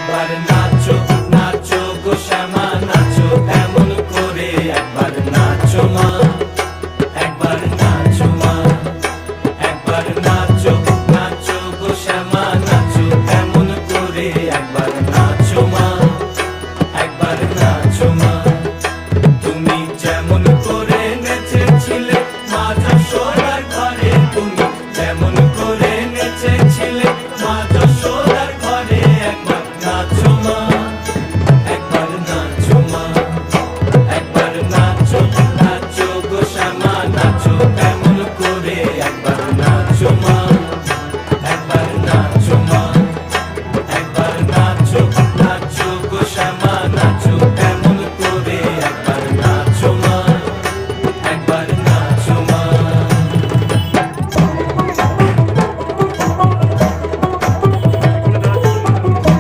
একবার নাচো নাচো গো শ্যামা নাচো এমন করে একবার নাচো মা একবার নাচো মা একবার নাচো নাচো গো শ্যামা নাচো এমন করে একবার নাচো মা একবার নাচো মা তুমি যেমন করে নেচেছিলে মা যশোদার ঘরে তুমি যেমন করে নেচেছিলে মা যশোদার ঘরে একবার নাচো মা